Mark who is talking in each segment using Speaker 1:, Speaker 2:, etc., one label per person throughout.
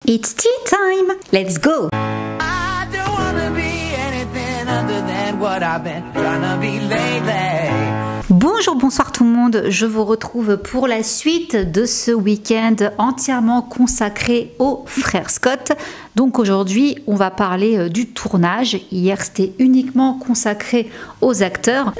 Speaker 1: It's tea time. Let's go.
Speaker 2: I don't wanna be anything other than what I've been trying to be lately.
Speaker 1: Bonjour, bonsoir tout le monde. Je vous retrouve pour la suite de ce week-end entièrement consacré aux frères Scott. Donc aujourd'hui, on va parler du tournage. Hier, c'était uniquement consacré aux acteurs.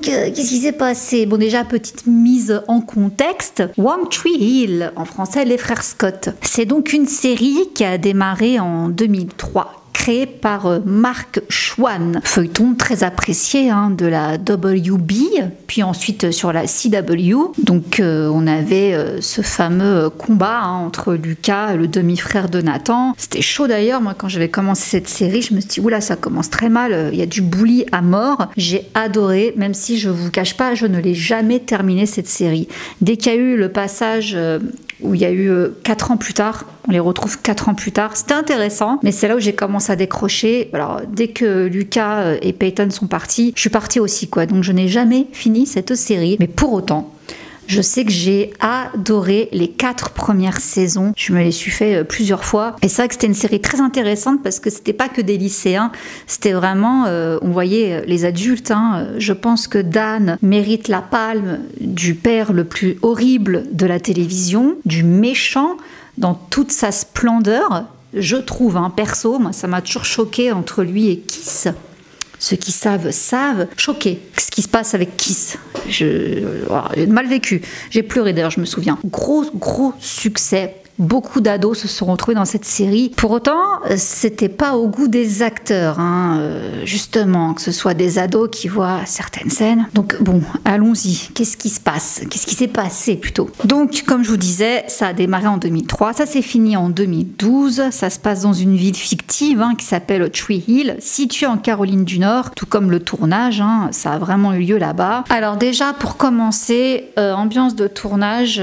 Speaker 1: Qu'est-ce qui s'est passé? Bon, déjà, petite mise en contexte. One Tree Hill, en français, les frères Scott. C'est donc une série qui a démarré en 2003. Créé par Mark Schwann, feuilleton très apprécié de la WB, puis ensuite sur la CW. Donc on avait ce fameux combat entre Lucas, le demi-frère de Nathan. C'était chaud d'ailleurs, moi quand j'avais commencé cette série, je me suis dit oula, ça commence très mal, il y a du bully à mort. J'ai adoré, même si je vous cache pas, je ne l'ai jamais terminé cette série. Dès qu'il y a eu le passage où il y a eu 4 ans plus tard, on les retrouve 4 ans plus tard. C'était intéressant, mais c'est là où j'ai commencé à décrocher. Alors, dès que Lucas et Peyton sont partis, je suis partie aussi, quoi. Donc, je n'ai jamais fini cette série. Mais pour autant, je sais que j'ai adoré les 4 premières saisons. Je me les suis fait plusieurs fois. Et c'est vrai que c'était une série très intéressante parce que c'était pas que des lycéens. C'était vraiment, on voyait les adultes. Je pense que Dan mérite la palme du père le plus horrible de la télévision, du méchant dans toute sa splendeur. Je trouve, perso, moi, ça m'a toujours choqué entre lui et Kiss. Ceux qui savent, choqué. Ce qui se passe avec Kiss. J'ai mal vécu. J'ai pleuré d'ailleurs, je me souviens. Gros succès. Beaucoup d'ados se sont retrouvés dans cette série. Pour autant, c'était pas au goût des acteurs, justement, que ce soit des ados qui voient certaines scènes. Donc bon, allons-y. Qu'est-ce qui se passe? Qu'est-ce qui s'est passé plutôt? Donc, comme je vous disais, ça a démarré en 2003, ça s'est fini en 2012. Ça se passe dans une ville fictive qui s'appelle Tree Hill, située en Caroline du Nord, tout comme le tournage. Ça a vraiment eu lieu là-bas. Alors déjà, pour commencer, ambiance de tournage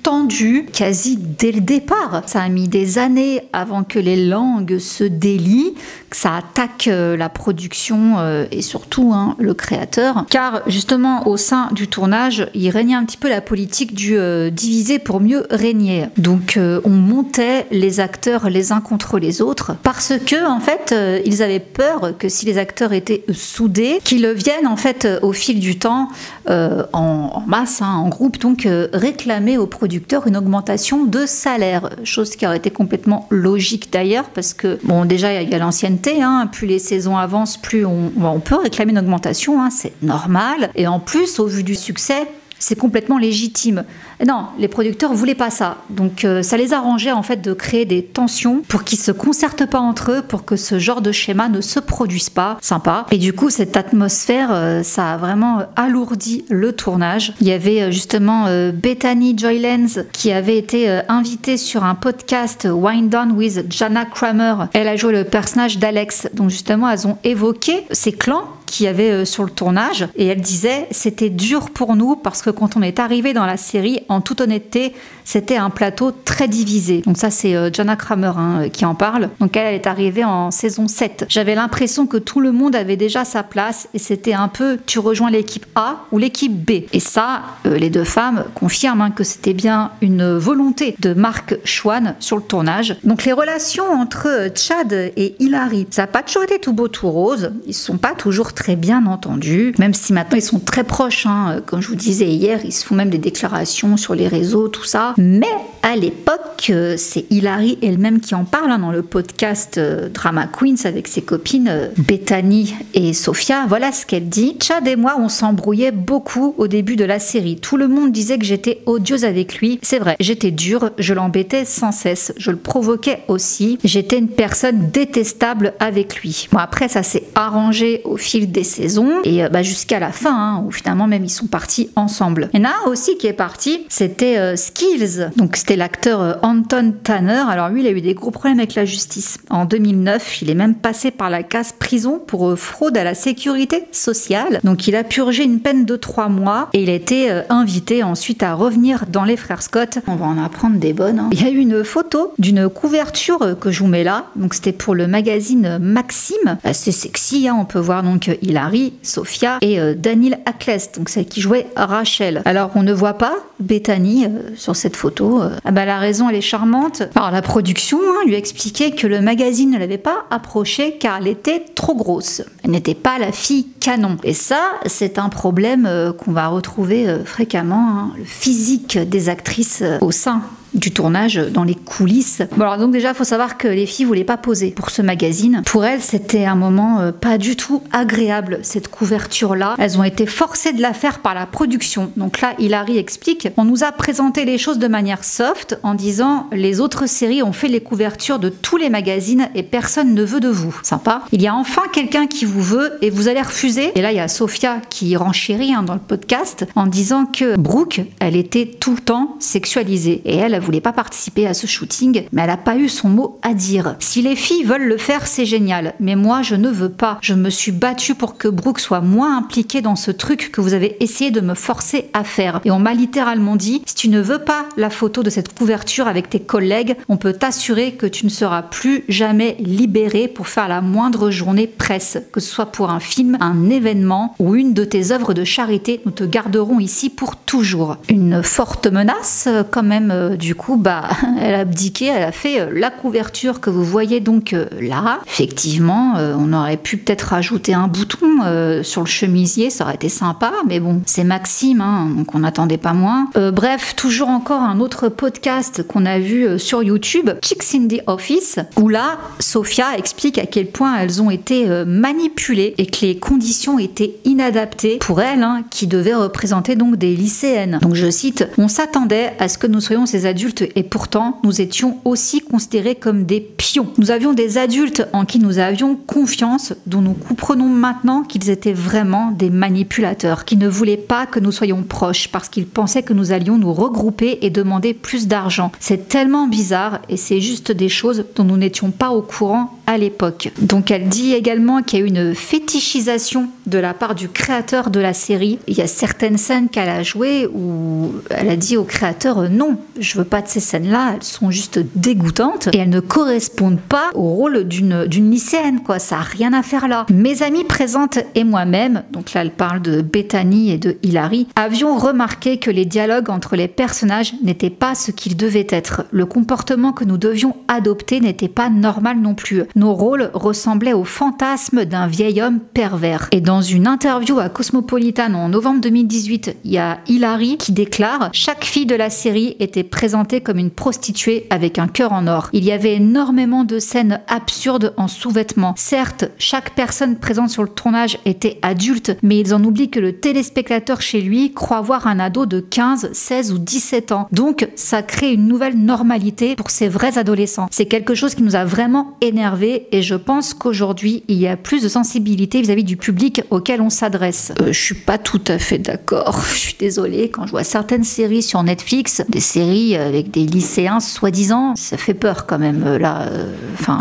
Speaker 1: tendu quasi dès le départ. Ça a mis des années avant que les langues se délient, que ça attaque la production et surtout le créateur. Car justement au sein du tournage, il régnait un petit peu la politique du diviser pour mieux régner. Donc on montait les acteurs les uns contre les autres parce que en fait ils avaient peur que si les acteurs étaient soudés, qu'ils viennent en fait au fil du temps en masse, en groupe, donc réclamer aux producteurs une augmentation de salaire, chose qui aurait été complètement logique d'ailleurs parce que bon, déjà il y a l'ancienneté, plus les saisons avancent, plus on peut réclamer une augmentation, c'est normal, et en plus au vu du succès c'est complètement légitime. Non, les producteurs voulaient pas ça. Donc ça les arrangeait en fait de créer des tensions pour qu'ils se concertent pas entre eux, pour que ce genre de schéma ne se produise pas. Sympa. Et du coup, cette atmosphère, ça a vraiment alourdi le tournage. Il y avait justement Bethany Joylands qui avait été invitée sur un podcast Wind Down with Jana Kramer. Elle a joué le personnage d'Alex. Donc justement, elles ont évoqué ces clans qu'il y avait sur le tournage, et elle disait c'était dur pour nous parce que quand on est arrivé dans la série, en toute honnêteté, c'était un plateau très divisé. Donc ça c'est Jana Kramer qui en parle. Donc elle est arrivée en saison 7. J'avais l'impression que tout le monde avait déjà sa place et c'était un peu tu rejoins l'équipe A ou l'équipe B. Et ça, les deux femmes confirment que c'était bien une volonté de Mark Schwann sur le tournage. Donc les relations entre Chad et Hilary, ça n'a pas toujours été tout beau tout rose. Ils ne sont pas toujours très bien entendus, même si maintenant ils sont très proches, comme je vous disais hier, ils se font même des déclarations sur les réseaux, tout ça. Mais à l'époque, c'est Hilary elle-même qui en parle dans le podcast Drama Queens avec ses copines Bethany et Sophia. Voilà ce qu'elle dit. Chad et moi, on s'embrouillait beaucoup au début de la série. Tout le monde disait que j'étais odieuse avec lui. C'est vrai, j'étais dure, je l'embêtais sans cesse, je le provoquais aussi. J'étais une personne détestable avec lui. Bon, après, ça s'est arrangé au fil des saisons et jusqu'à la fin, où finalement même ils sont partis ensemble. Il y en a aussi qui est parti, c'était Skills. Donc c'était l'acteur Anton Tanner. Alors lui, il a eu des gros problèmes avec la justice. En 2009, il est même passé par la case prison pour fraude à la sécurité sociale. Donc il a purgé une peine de 3 mois et il a été invité ensuite à revenir dans les frères Scott. On va en apprendre des bonnes. Il y a eu une photo d'une couverture que je vous mets là. Donc c'était pour le magazine Maxim. Assez sexy, on peut voir donc Hilary, Sophia et Daniel Ackles, donc celle qui jouait Rachel. Alors on ne voit pas Bethany sur cette photo. La raison elle est charmante. Alors la production lui expliquait que le magazine ne l'avait pas approchée car elle était trop grosse. Elle n'était pas la fille canon. Et ça, c'est un problème qu'on va retrouver fréquemment, le physique des actrices au sein du tournage, dans les coulisses. Bon alors donc déjà il faut savoir que les filles voulaient pas poser pour ce magazine. Pour elles c'était un moment pas du tout agréable, cette couverture là. Elles ont été forcées de la faire par la production. Donc là Hilary explique, on nous a présenté les choses de manière soft en disant les autres séries ont fait les couvertures de tous les magazines et personne ne veut de vous. Sympa. Il y a enfin quelqu'un qui vous veut et vous allez refuser. Et là il y a Sophia qui renchérit dans le podcast en disant que Brooke elle était tout le temps sexualisée et elle voulait pas participer à ce shooting, mais elle a pas eu son mot à dire. Si les filles veulent le faire, c'est génial, mais moi je ne veux pas. Je me suis battue pour que Brooke soit moins impliquée dans ce truc que vous avez essayé de me forcer à faire. Et on m'a littéralement dit, si tu ne veux pas la photo de cette couverture avec tes collègues, on peut t'assurer que tu ne seras plus jamais libérée pour faire la moindre journée presse, que ce soit pour un film, un événement ou une de tes œuvres de charité, nous te garderons ici pour toujours. Une forte menace quand même du coup, elle a abdiqué, elle a fait la couverture que vous voyez donc là. Effectivement, on aurait pu peut-être rajouter un bouton sur le chemisier, ça aurait été sympa, mais bon, c'est Maxime, donc on n'attendait pas moins. Bref, toujours encore un autre podcast qu'on a vu sur YouTube, Chicks in the Office, où là, Sophia explique à quel point elles ont été manipulées et que les conditions étaient inadaptées pour elles, qui devaient représenter donc des lycéennes. Donc je cite, on s'attendait à ce que nous soyons ces adultes et pourtant nous étions aussi considérés comme des pions. Nous avions des adultes en qui nous avions confiance, dont nous comprenons maintenant qu'ils étaient vraiment des manipulateurs, qui ne voulaient pas que nous soyons proches parce qu'ils pensaient que nous allions nous regrouper et demander plus d'argent. C'est tellement bizarre et c'est juste des choses dont nous n'étions pas au courant à l'époque. Donc elle dit également qu'il y a une fétichisation de la part du créateur de la série. Il y a certaines scènes qu'elle a jouées où elle a dit au créateur non, je veux pas de ces scènes-là, elles sont juste dégoûtantes et elles ne correspondent pas au rôle d'une lycéenne, quoi. Ça n'a rien à faire là. Mes amies présentes et moi-même, donc là elle parle de Bethany et de Hilary, avions remarqué que les dialogues entre les personnages n'étaient pas ce qu'ils devaient être. Le comportement que nous devions adopter n'était pas normal non plus. Nos rôles ressemblaient au fantasme d'un vieil homme pervers. Et dans une interview à Cosmopolitan en novembre 2018, il y a Hilary qui déclare « Chaque fille de la série était présentée comme une prostituée avec un cœur en or. Il y avait énormément de scènes absurdes en sous-vêtements. Certes, chaque personne présente sur le tournage était adulte, mais ils en oublient que le téléspectateur chez lui croit voir un ado de 15, 16 ou 17 ans. Donc, ça crée une nouvelle normalité pour ces vrais adolescents. C'est quelque chose qui nous a vraiment énervés et je pense qu'aujourd'hui, il y a plus de sensibilité vis-à-vis du public auquel on s'adresse. Je suis pas tout à fait d'accord. Je suis désolée, quand je vois certaines séries sur Netflix, des séries avec des lycéens soi-disant, ça fait peur quand même. Là,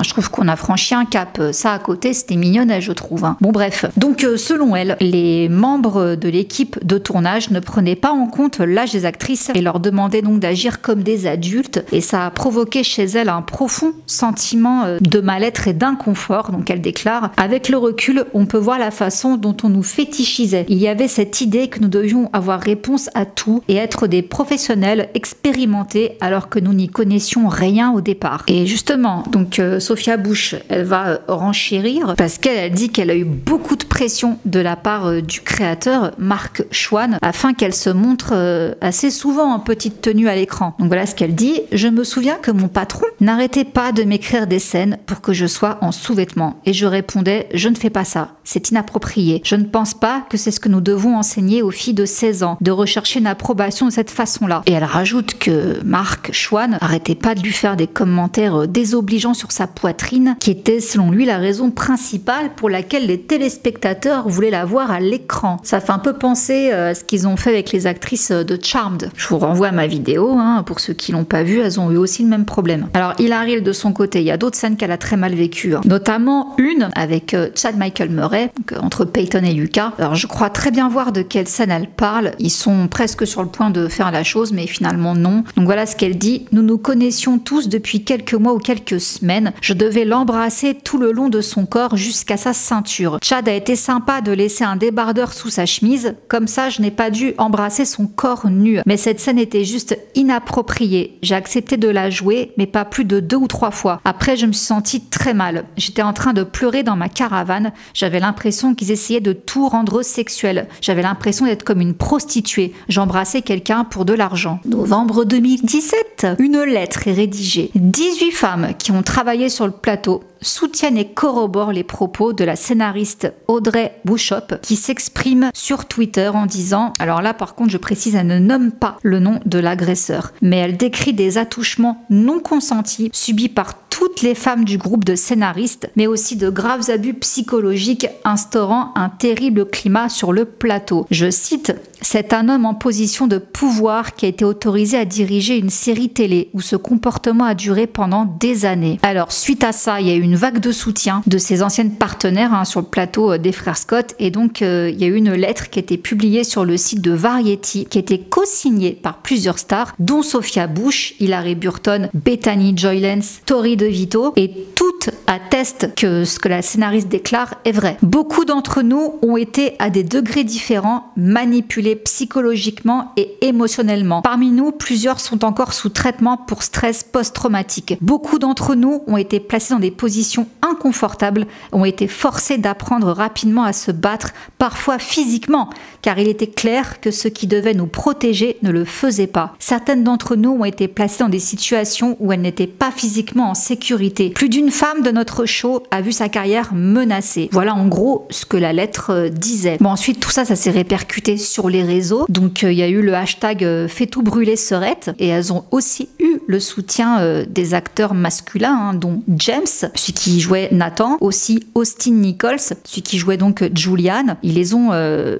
Speaker 1: je trouve qu'on a franchi un cap. Ça à côté, c'était mignonnet, je trouve. Bon bref. Donc selon elle, les membres de l'équipe de tournage ne prenaient pas en compte l'âge des actrices et leur demandaient donc d'agir comme des adultes et ça a provoqué chez elle un profond sentiment de mal-être et d'inconfort. Donc elle déclare « Avec le recul, on peut voir la façon dont on nous fétichisait. Il y avait cette idée que nous devions avoir réponse à tout et être des professionnels expérimentés alors que nous n'y connaissions rien au départ. » Et justement, donc Sophia Bush, elle va renchérir parce qu'elle dit qu'elle a eu beaucoup de pression de la part du créateur Mark Schwann afin qu'elle se montre assez souvent en petite tenue à l'écran. Donc voilà ce qu'elle dit. « Je me souviens que mon patron n'arrêtait pas de m'écrire des scènes pour que je sois en sous-vêtements. Et je répondais, je ne fais pas ça. C'est inapproprié. Je ne pense pas que c'est ce que nous devons enseigner aux filles de 16 ans, de rechercher une approbation de cette façon-là. » Et elle rajoute que Mark Schwann n'arrêtait pas de lui faire des commentaires désobligeants sur sa poitrine, qui était selon lui la raison principale pour laquelle les téléspectateurs voulaient la voir à l'écran. Ça fait un peu penser à ce qu'ils ont fait avec les actrices de Charmed. Je vous renvoie à ma vidéo, pour ceux qui l'ont pas vu, elles ont eu aussi le même problème. Alors Hilary de son côté, il y a d'autres scènes qu'elle a très mal mal vécues, notamment une avec Chad Michael Murray, donc, entre Peyton et Lucas. Alors je crois très bien voir de quelle scène elle parle. Ils sont presque sur le point de faire la chose, mais finalement non. Donc voilà ce qu'elle dit. Nous nous connaissions tous depuis quelques mois ou quelques semaines. Je devais l'embrasser tout le long de son corps jusqu'à sa ceinture. Chad a été sympa de laisser un débardeur sous sa chemise. Comme ça, je n'ai pas dû embrasser son corps nu. Mais cette scène était juste inappropriée. J'ai accepté de la jouer, mais pas plus de 2 ou 3 fois. Après, je me suis sentie très mal. J'étais en train de pleurer dans ma caravane. J'avais l'impression qu'ils essayaient de tout rendre sexuel. J'avais l'impression d'être comme une prostituée. J'embrassais quelqu'un pour de l'argent. Novembre 2017, une lettre est rédigée. 18 femmes qui ont travaillé sur le plateau soutiennent et corroborent les propos de la scénariste Audrey Bouchop qui s'exprime sur Twitter en disant, alors là par contre je précise, elle ne nomme pas le nom de l'agresseur, mais elle décrit des attouchements non consentis subis par toutes les femmes du groupe de scénaristes, mais aussi de graves abus psychologiques instaurant un terrible climat sur le plateau. Je cite, « C'est un homme en position de pouvoir qui a été autorisé à diriger une série télé où ce comportement a duré pendant des années. » Alors suite à ça, il y a eu une vague de soutien de ses anciennes partenaires sur le plateau des frères Scott, et donc il y a eu une lettre qui a été publiée sur le site de Variety qui a été co-signée par plusieurs stars dont Sophia Bush, Hilary Burton, Bethany Joy Lenz, Tori DeVito, et toutes attestent que ce que la scénariste déclare est vrai. Beaucoup d'entre nous ont été à des degrés différents manipulés psychologiquement et émotionnellement. Parmi nous, plusieurs sont encore sous traitement pour stress post-traumatique. Beaucoup d'entre nous ont été placés dans des positions inconfortables, ont été forcés d'apprendre rapidement à se battre, parfois physiquement, car il était clair que ce qui devait nous protéger ne le faisait pas. Certaines d'entre nous ont été placées dans des situations où elles n'étaient pas physiquement en sécurité. Plus d'une femme de notre show a vu sa carrière menacée. Voilà en gros ce que la lettre disait. Bon, ensuite tout ça s'est répercuté sur les réseaux. Donc il y a eu le hashtag Fais tout brûler Serette, et elles ont aussi eu le soutien des acteurs masculins, dont James, celui qui jouait Nathan, aussi Austin Nichols, celui qui jouait donc Julian. Ils les ont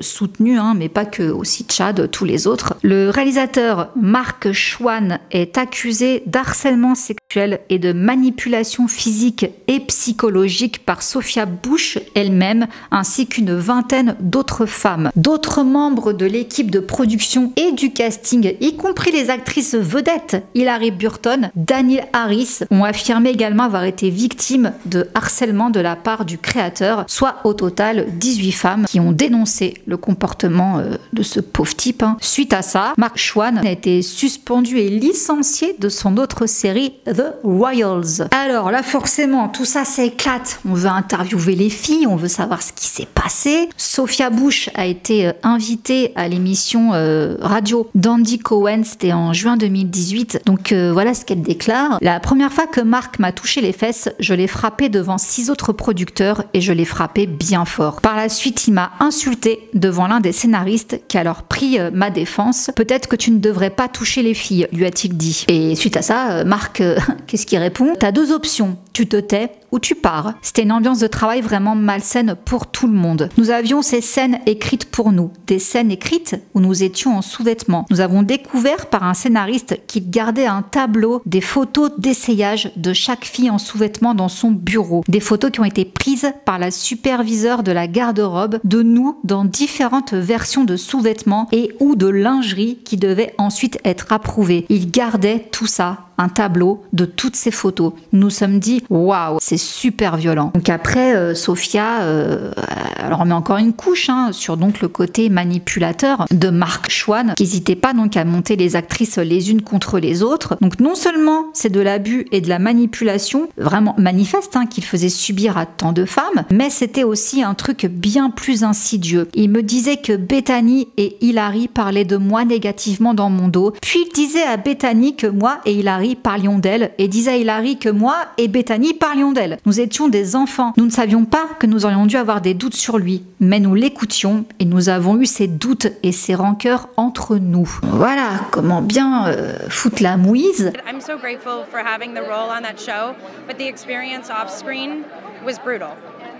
Speaker 1: soutenus, mais pas que, aussi Chad, tous les autres. Le réalisateur Mark Schwann est accusé d'harcèlement sexuel et de manipulation physique et psychologique par Sophia Bush elle-même, ainsi qu'une vingtaine d'autres femmes. D'autres membres de l'équipe de production et du casting, y compris les actrices vedettes Hilary Burton, Danielle Harris, ont affirmé également avoir été victimes de harcèlement de la part du créateur, soit au total 18 femmes qui ont dénoncé le comportement de ce pauvre type. Suite à ça, Mark Schwann a été suspendu et licencié de son autre série The Royals. Alors là forcément tout ça s'éclate, on veut interviewer les filles, on veut savoir ce qui s'est passé. Sophia Bush a été invitée à l'émission radio d'Andy Cohen, c'était en juin 2018, donc voilà ce qu'elle déclare. La première fois que Mark m'a touché les fesses, je l'ai frappé devant 6 autres producteurs et je l'ai frappé bien fort. Par la suite, il m'a insulté devant l'un des scénaristes qui a alors pris ma défense. Peut-être que tu ne devrais pas toucher les filles, lui a-t-il dit. Et suite à ça, Mark, qu'est-ce qu'il répond? T'as 2 options, tu te tais ou tu pars. C'était une ambiance de travail vraiment malsaine pour tout le monde. Nous avions ces scènes écrites pour nous, des scènes écrites où nous étions en sous-vêtements. Nous avons découvert par un scénariste qu'il gardait un tableau des photos d'essayage de chaque fille en sous-vêtements dans son bureau. Des photos qui ont été prises par la superviseure de la garde-robe de nous dans différentes versions de sous-vêtements et ou de lingerie qui devaient ensuite être approuvées. Il gardait tout ça, un tableau de toutes ces photos. Nous nous sommes dit, waouh, c'est super violent. Donc après, Sophia, elle remet encore une couche sur donc le côté manipulateur de Mark Schwann, qui n'hésitait pas donc à monter les actrices les unes contre les autres. Donc non seulement c'est de l'abus et de la manipulation vraiment manifeste qu'il faisait subir à tant de femmes, mais c'était aussi un truc bien plus insidieux. Il me disait que Bethany et Hilary parlaient de moi négativement dans mon dos, puis il disait à Bethany que moi et Hilary parlions d'elle, et disait à Hilary que moi et Bethany parlions d'elle. Nous étions des enfants. Nous ne savions pas que nous aurions dû avoir des doutes sur lui, mais nous l'écoutions et nous avons eu ces doutes et ces rancœurs entre nous. Voilà comment bien foutre la mouise.
Speaker 3: I'm so grateful for having the role on that show, but the experience off screen was brutal.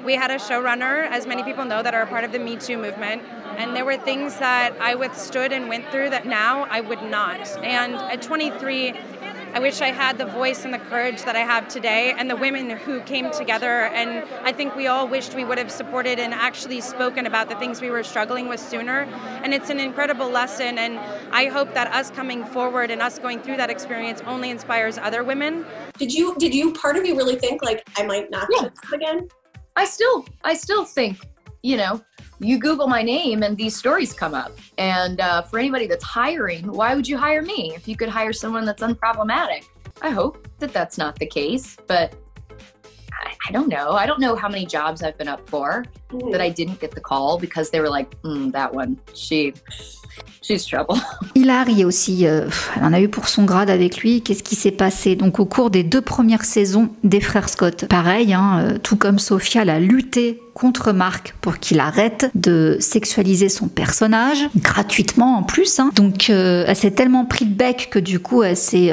Speaker 3: We had a showrunner, as many people know, that are a part of the Me Too movement, and there were things that I withstood and went through that now I would not. And at 23, I wish I had the voice and the courage that I have today, and the women who came together. And I think we all wished we would have supported and actually spoken about the things we were struggling with sooner. And it's an incredible lesson, and I hope that us coming forward and us going through that experience only inspires other women.
Speaker 4: Did you part of you really think like I might not do this again?
Speaker 5: I still think, you know, you Google my name and these stories come up. And for anybody that's hiring, why would you hire me if you could hire someone that's unproblematic? I hope that that's not the case, but I don't know. I don't know how many jobs I've been up for that I didn't get the call because they were like, that one, she's trouble.
Speaker 1: Hilary aussi, elle en a eu pour son grade avec lui. Qu'est-ce qui s'est passé? Donc au cours des 2 premières saisons des frères Scott, pareil, tout comme Sophia, elle a lutté contre Mark pour qu'il arrête de sexualiser son personnage, gratuitement en plus. Donc elle s'est tellement pris de bec que du coup elle s'est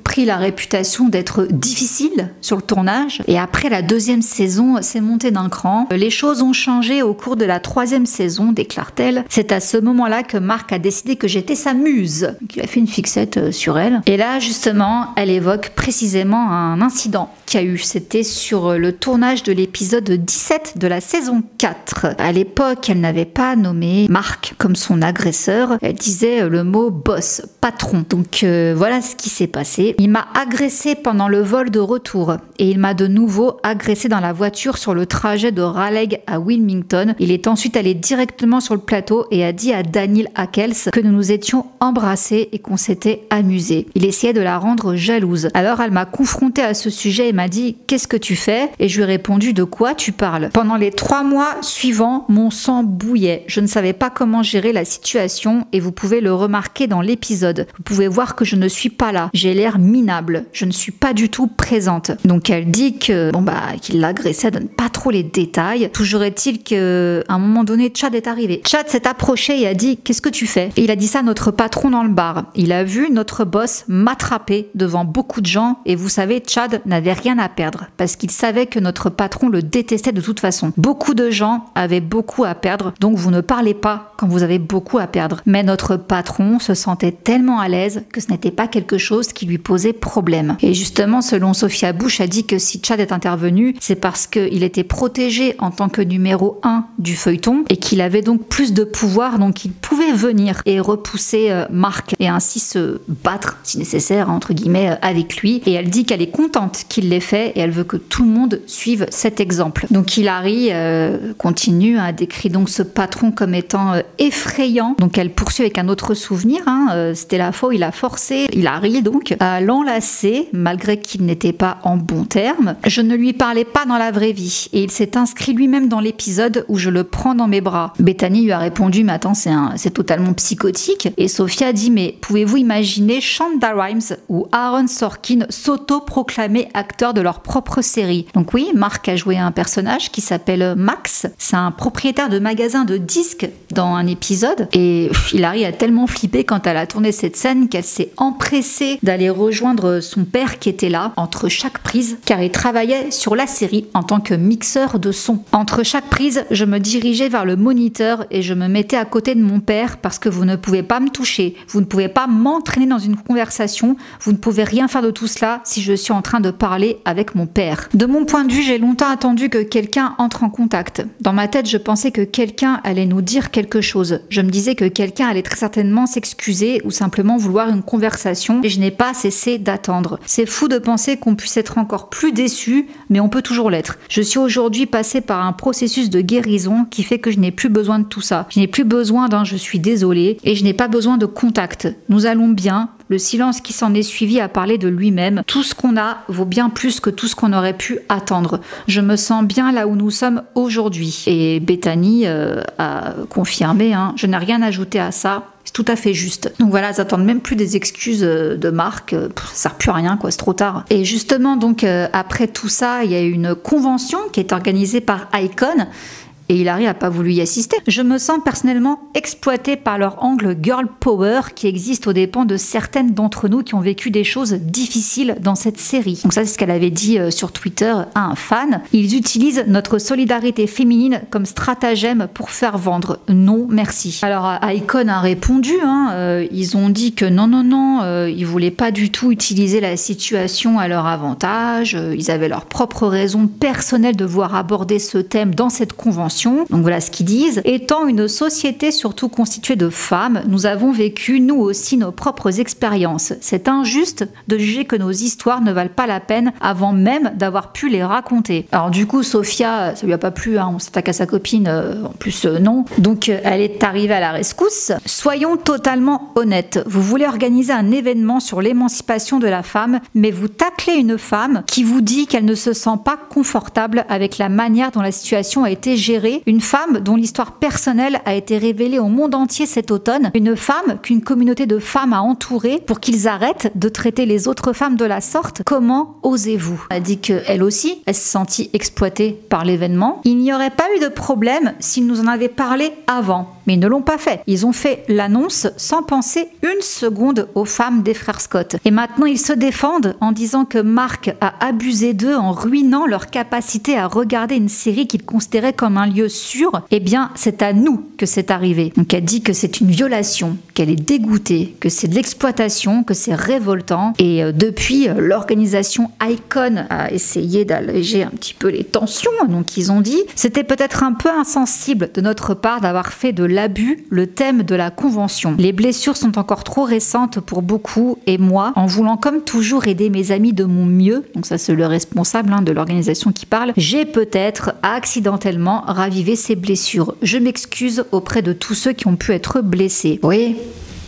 Speaker 1: pris la réputation d'être difficile sur le tournage. Et après la 2e saison, c'est monté d'un cran. Les choses ont changé au cours de la 3e saison, déclare-t-elle. C'est à ce moment-là que Mark a décidé que j'étais sa muse. Donc, il a fait une fixette sur elle. Et là justement, elle évoque précisément un incident qu'il y a eu. C'était sur le tournage de l'épisode 17 de la saison 4. À l'époque, elle n'avait pas nommé Mark comme son agresseur. Elle disait le mot boss, patron. Donc voilà ce qui s'est passé. Il m'a agressé pendant le vol de retour et il m'a de nouveau agressé dans la voiture sur le trajet de Raleigh à Wilmington. Il est ensuite allé directement sur le plateau et a dit à Daniel Ackles que nous nous étions embrassés et qu'on s'était amusés. Il essayait de la rendre jalouse. Alors elle m'a confrontée à ce sujet et m'a dit « Qu'est-ce que tu fais ?» Et je lui ai répondu « De quoi tu parles ?» Pendant les 3 mois suivants, mon sang bouillait. Je ne savais pas comment gérer la situation et vous pouvez le remarquer dans l'épisode. Vous pouvez voir que je ne suis pas là. J'ai l'air minable. Je ne suis pas du tout présente. Donc elle dit que qu'il l'agressait, donne pas trop les détails. Toujours est-il qu'à un moment donné, Chad est arrivé. Chad s'est approché et a dit « Qu'est-ce que tu fais ?» Et il a dit ça à notre patron dans le bar. Il a vu notre boss m'attraper devant beaucoup de gens et vous savez, Chad n'avait rien à perdre parce qu'il savait que notre patron le détestait de toute façon. Beaucoup de gens avaient beaucoup à perdre, donc vous ne parlez pas quand vous avez beaucoup à perdre. Mais notre patron se sentait tellement à l'aise que ce n'était pas quelque chose qui lui posait problème. Et justement, selon Sophia Bush, a dit que si Chad est intervenu, c'est parce qu'il était protégé en tant que numéro 1 du feuilleton et qu'il avait donc plus de pouvoir, donc il pouvait venir et repousser Mark et ainsi se battre, si nécessaire, entre guillemets, avec lui. Et elle dit qu'elle est contente qu'il l'ait fait et elle veut que tout le monde suive cet exemple. Donc Hilary continue, décrit donc ce patron comme étant effrayant. Donc elle poursuit avec un autre souvenir. C'était la fois où il a forcé Hilary donc à l'enlacer malgré qu'il n'était pas en bons termes. Je ne lui parlais pas dans la vraie vie et il s'est inscrit lui-même dans l'épisode où je le prends dans mes bras. Bethany lui a répondu mais attends c'est totalement psychotique. Et Sophia dit mais pouvez-vous imaginer Shonda Rhimes ou Aaron Sorkin s'auto-proclamer acteurs de leur propre série. Donc oui, Mark a joué un personnage qui s'appelle Max. C'est un propriétaire de magasin de disques dans un épisode. Et Hilary a tellement flippé quand elle a tourné cette scène qu'elle s'est empressée d'aller rejoindre son père qui était là entre chaque prise car il travaillait sur la série en tant que mixeur de son. Entre chaque prise, je me dirigeais vers le moniteur et je me mettais à côté de mon père parce que vous ne pouvez pas me toucher, vous ne pouvez pas m'entraîner dans une conversation, vous ne pouvez rien faire de tout cela si je suis en train de parler avec mon père. De mon point de vue, j'ai longtemps attendu que quelqu'un entre en contact. Dans ma tête, je pensais que quelqu'un allait nous dire quelque chose. Je me disais que quelqu'un allait très certainement s'excuser ou simplement vouloir une conversation et je n'ai pas cessé d'attendre. C'est fou de penser qu'on puisse être encore plus déçu, mais on peut toujours l'être. Je suis aujourd'hui passée par un processus de guérison qui fait que je n'ai plus besoin de tout ça. Je n'ai plus besoin d'un « je suis désolée » et je n'ai pas besoin de contact. Nous allons bien. Le silence qui s'en est suivi a parlé de lui-même. Tout ce qu'on a vaut bien plus que tout ce qu'on aurait pu attendre. Je me sens bien là où nous sommes aujourd'hui. Et Bethany a confirmé, je n'ai rien ajouté à ça. C'est tout à fait juste. Donc voilà, elles attendent même plus des excuses de Mark. Ça sert plus à rien, quoi. C'est trop tard. Et justement, donc après tout ça, il y a une convention qui est organisée par Icon. et Hilary n'a pas voulu y assister. Je me sens personnellement exploitée par leur angle girl power qui existe aux dépens de certaines d'entre nous qui ont vécu des choses difficiles dans cette série. Donc ça, c'est ce qu'elle avait dit sur Twitter à un fan. Ils utilisent notre solidarité féminine comme stratagème pour faire vendre. Non, merci. Alors Icon a répondu, ils ont dit que non, ils voulaient pas du tout utiliser la situation à leur avantage, ils avaient leurs propres raisons personnelles de vouloir aborder ce thème dans cette convention. Donc voilà ce qu'ils disent. Étant une société surtout constituée de femmes, nous avons vécu nous aussi nos propres expériences. C'est injuste de juger que nos histoires ne valent pas la peine avant même d'avoir pu les raconter. Alors du coup, Sophia, ça lui a pas plu, on s'attaque à sa copine, en plus non. Donc elle est arrivée à la rescousse. Soyons totalement honnêtes, vous voulez organiser un événement sur l'émancipation de la femme, mais vous taclez une femme qui vous dit qu'elle ne se sent pas confortable avec la manière dont la situation a été gérée, une femme dont l'histoire personnelle a été révélée au monde entier cet automne, une femme qu'une communauté de femmes a entourée pour qu'ils arrêtent de traiter les autres femmes de la sorte. Comment osez-vous? Elle a dit qu'elle aussi, elle se sentit exploitée par l'événement. Il n'y aurait pas eu de problème s'ils nous en avaient parlé avant, mais ils ne l'ont pas fait. Ils ont fait l'annonce sans penser une seconde aux femmes des frères Scott. Et maintenant, ils se défendent en disant que Mark a abusé d'eux en ruinant leur capacité à regarder une série qu'ils considéraient comme un lieu sûr. Eh bien, c'est à nous que c'est arrivé. Donc elle dit que c'est une violation, qu'elle est dégoûtée, que c'est de l'exploitation, que c'est révoltant. Et depuis, l'organisation Icon a essayé d'alléger un petit peu les tensions. Donc ils ont dit, c'était peut-être un peu insensible de notre part d'avoir fait de l'abus le thème de la convention. Les blessures sont encore trop récentes pour beaucoup et moi, en voulant comme toujours aider mes amis de mon mieux, donc ça c'est le responsable de l'organisation qui parle, j'ai peut-être accidentellement ravivé ces blessures. Je m'excuse auprès de tous ceux qui ont pu être blessés. Oui,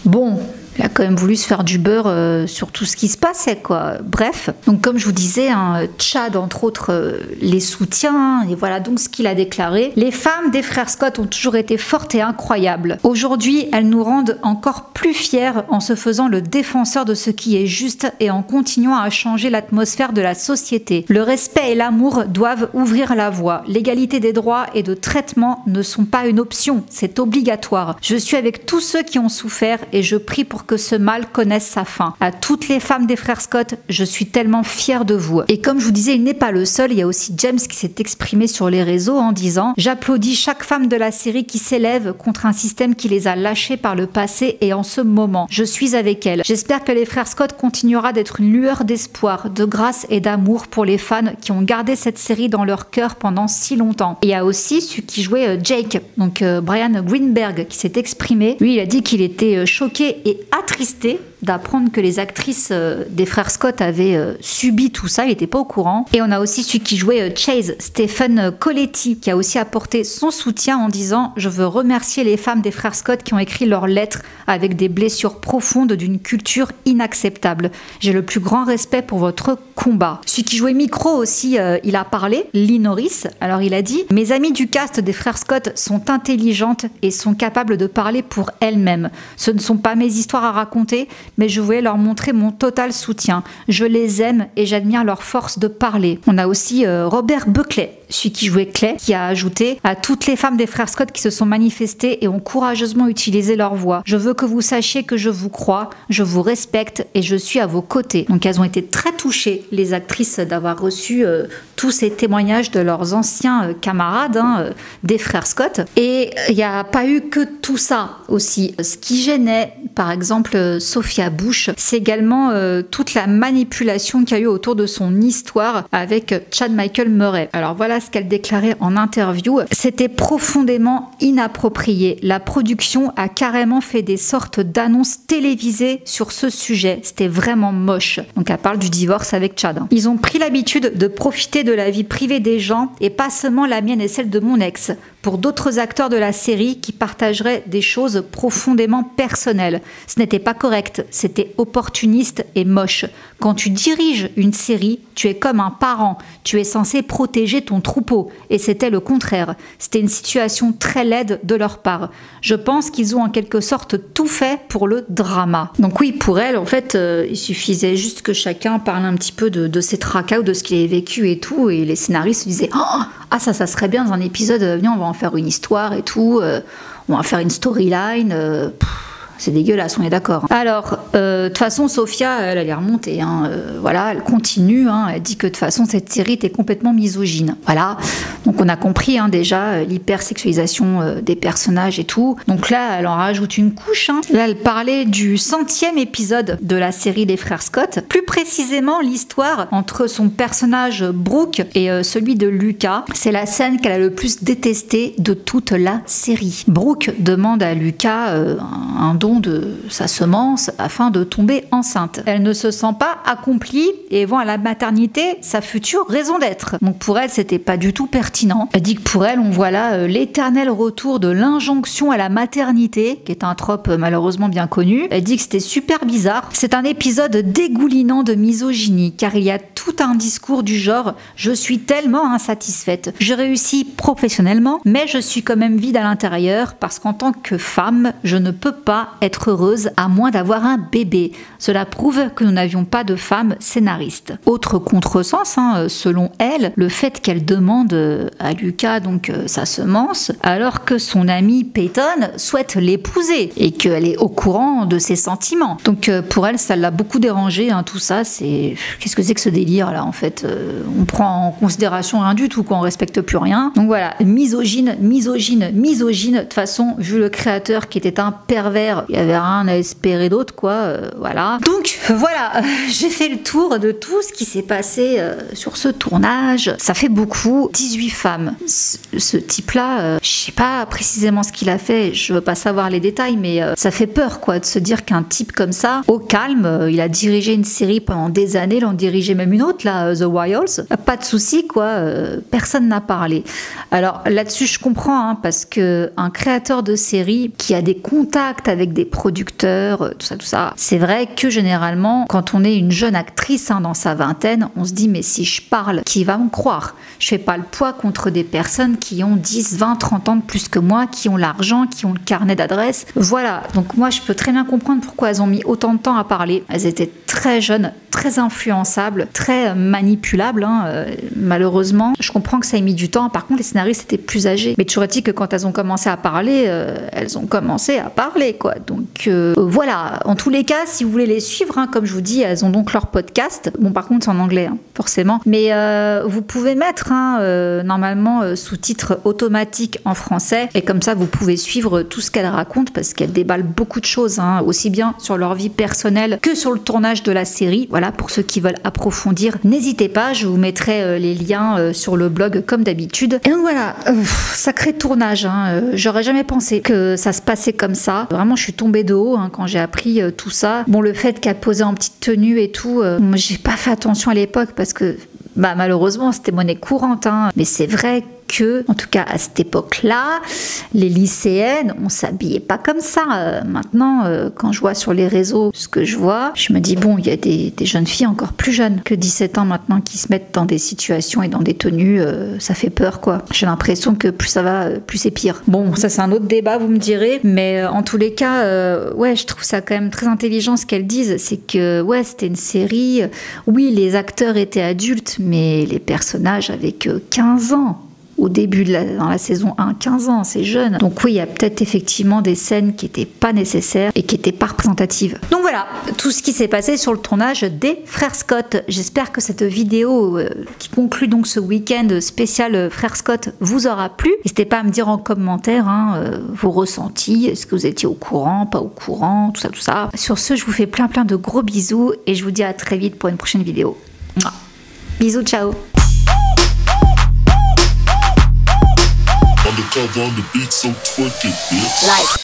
Speaker 1: bon... Il a quand même voulu se faire du beurre sur tout ce qui se passait, quoi. Bref, donc comme je vous disais, Chad, entre autres, les soutient, et voilà donc ce qu'il a déclaré. Les femmes des frères Scott ont toujours été fortes et incroyables. Aujourd'hui, elles nous rendent encore plus fiers en se faisant le défenseur de ce qui est juste et en continuant à changer l'atmosphère de la société. Le respect et l'amour doivent ouvrir la voie. L'égalité des droits et de traitement ne sont pas une option, c'est obligatoire. Je suis avec tous ceux qui ont souffert et je prie pour que ce mal connaisse sa fin. À toutes les femmes des frères Scott, je suis tellement fière de vous. Et comme je vous disais, il n'est pas le seul, il y a aussi James qui s'est exprimé sur les réseaux en disant « J'applaudis chaque femme de la série qui s'élève contre un système qui les a lâchées par le passé et en ce moment. Je suis avec elle. J'espère que les frères Scott continuera d'être une lueur d'espoir, de grâce et d'amour pour les fans qui ont gardé cette série dans leur cœur pendant si longtemps. » Et il y a aussi celui qui jouait Jake, donc Brian Greenberg, qui s'est exprimé. Lui, il a dit qu'il était choqué et attristé d'apprendre que les actrices des frères Scott avaient subi tout ça, il n'était pas au courant. Et on a aussi celui qui jouait Chase, Stephen Colletti, qui a aussi apporté son soutien en disant « Je veux remercier les femmes des frères Scott qui ont écrit leurs lettres avec des blessures profondes d'une culture inacceptable. J'ai le plus grand respect pour votre combat. » Celui qui jouait Micro aussi, il a parlé, Lee Norris. Alors il a dit « Mes amies du cast des frères Scott sont intelligentes et sont capables de parler pour elles-mêmes. Ce ne sont pas mes histoires à raconter, mais je voulais leur montrer mon total soutien. Je les aime et j'admire leur force de parler. » On a aussi Robert Buckley, celui qui jouait Clay, qui a ajouté « À toutes les femmes des frères Scott qui se sont manifestées et ont courageusement utilisé leur voix. Je veux que vous sachiez que je vous crois, je vous respecte et je suis à vos côtés. » Donc elles ont été très touchées, les actrices, d'avoir reçu tous ces témoignages de leurs anciens camarades des frères Scott. Et il n'y a pas eu que tout ça aussi. Ce qui gênait, par exemple, Sophia Bush, c'est également toute la manipulation qu'il y a eu autour de son histoire avec Chad Michael Murray. Alors voilà ce qu'elle déclarait en interview. C'était profondément inapproprié. La production a carrément fait des sortes d'annonces télévisées sur ce sujet. C'était vraiment moche. Donc elle parle du divorce avec Chad. Ils ont pris l'habitude de profiter de la vie privée des gens et pas seulement la mienne et celle de mon ex. Pour d'autres acteurs de la série qui partageraient des choses profondément personnelles. Ce n'était pas correct, c'était opportuniste et moche. Quand tu diriges une série, tu es comme un parent, tu es censé protéger ton troupeau, et c'était le contraire. C'était une situation très laide de leur part. Je pense qu'ils ont en quelque sorte tout fait pour le drama. Donc oui, pour elle, en fait, il suffisait juste que chacun parle un petit peu de ses tracas ou de ce qu'il a vécu et tout, et les scénaristes se disaient « Ah, ça serait bien dans un épisode, viens, on va en en faire une histoire et tout, on va faire une storyline. C'est dégueulasse, on est d'accord. Alors, de toute façon, Sophia, elle est remontée. Voilà, elle continue. Elle dit que de toute façon, cette série était complètement misogyne. Voilà. Donc, on a compris déjà l'hypersexualisation des personnages et tout. Donc là, elle en rajoute une couche. Là, elle parlait du 100e épisode de la série des frères Scott. Plus précisément, l'histoire entre son personnage Brooke et celui de Lucas. C'est la scène qu'elle a le plus détestée de toute la série. Brooke demande à Lucas un don de sa semence afin de tomber enceinte. Elle ne se sent pas accomplie et voit à la maternité sa future raison d'être. Donc pour elle, c'était pas du tout pertinent. Elle dit que pour elle, on voit là l'éternel retour de l'injonction à la maternité, qui est un trope malheureusement bien connu. Elle dit que c'était super bizarre. C'est un épisode dégoulinant de misogynie, car il y a tout un discours du genre « je suis tellement insatisfaite, je réussis professionnellement, mais je suis quand même vide à l'intérieur parce qu'en tant que femme, je ne peux pas être heureuse à moins d'avoir un bébé. Cela prouve que nous n'avions pas de femme scénariste. » Autre contresens, selon elle, le fait qu'elle demande à Lucas donc sa semence, alors que son amie Peyton souhaite l'épouser et qu'elle est au courant de ses sentiments. Donc pour elle, ça l'a beaucoup dérangé, tout ça. Qu'est-ce que c'est que ce délire là en fait? On prend en considération rien du tout, qu'on respecte plus rien. Donc voilà, misogyne. De toute façon, vu le créateur qui était un pervers, il n'y avait rien à espérer d'autre, quoi. Voilà. Donc voilà, j'ai fait le tour de tout ce qui s'est passé sur ce tournage. Ça fait beaucoup, 18 femmes. Ce type-là, je sais pas précisément ce qu'il a fait, je veux pas savoir les détails, mais ça fait peur, quoi, de se dire qu'un type comme ça, au calme, il a dirigé une série pendant des années, il en dirigeait même une autre, là, The Royals. Pas de souci, quoi, personne n'a parlé. Alors là-dessus, je comprends, parce que un créateur de série qui a des contacts avec des producteurs, tout ça, c'est vrai que généralement, quand on est une jeune actrice dans sa vingtaine, on se dit mais si je parle, qui va me croire? Je fais pas le poids contre des personnes qui ont 10, 20, 30 ans de plus que moi, qui ont l'argent, qui ont le carnet d'adresses. Voilà, donc moi je peux très bien comprendre pourquoi elles ont mis autant de temps à parler. Elles étaient très jeunes, très influençables, très manipulables, malheureusement. Je comprends que ça ait mis du temps. Par contre, les scénaristes étaient plus âgés. Mais toujours dit que quand elles ont commencé à parler, elles ont commencé à parler, quoi. Donc voilà, en tous les cas, si vous voulez les suivre, comme je vous dis, elles ont donc leur podcast. Bon, par contre, c'est en anglais, forcément. Mais vous pouvez mettre normalement sous-titres automatiques en français. Et comme ça, vous pouvez suivre tout ce qu'elles racontent parce qu'elles déballent beaucoup de choses, aussi bien sur leur vie personnelle que sur le tournage de la série. Voilà, pour ceux qui veulent approfondir, n'hésitez pas, je vous mettrai les liens sur le blog comme d'habitude. Et donc voilà, sacré tournage, j'aurais jamais pensé que ça se passait comme ça. Vraiment, je suis tombée de haut quand j'ai appris tout ça. Bon, le fait qu'elle posait en petite tenue et tout, j'ai pas fait attention à l'époque parce que malheureusement, c'était monnaie courante. Mais c'est vrai que, en tout cas à cette époque-là, les lycéennes, on s'habillait pas comme ça. Maintenant, quand je vois sur les réseaux ce que je vois, je me dis bon, il y a des jeunes filles encore plus jeunes que 17 ans maintenant qui se mettent dans des situations et dans des tenues, ça fait peur, quoi. J'ai l'impression que plus ça va, plus c'est pire. Bon, ça c'est un autre débat, vous me direz, mais en tous les cas, ouais, je trouve ça quand même très intelligent ce qu'elles disent, c'est que ouais, c'était une série, oui, les acteurs étaient adultes, mais les personnages avaient que 15 ans. Au début dans la saison 1, 15 ans, c'est jeune. Donc oui, il y a peut-être effectivement des scènes qui n'étaient pas nécessaires et qui n'étaient pas représentatives. Donc voilà, tout ce qui s'est passé sur le tournage des Frères Scott. J'espère que cette vidéo qui conclut donc ce week-end spécial Frères Scott vous aura plu. N'hésitez pas à me dire en commentaire vos ressentis. Est-ce que vous étiez au courant, pas au courant, tout ça. Sur ce, je vous fais plein de gros bisous et je vous dis à très vite pour une prochaine vidéo. Bisous, ciao.
Speaker 6: Undercover on the beat, so twerk it, bitch.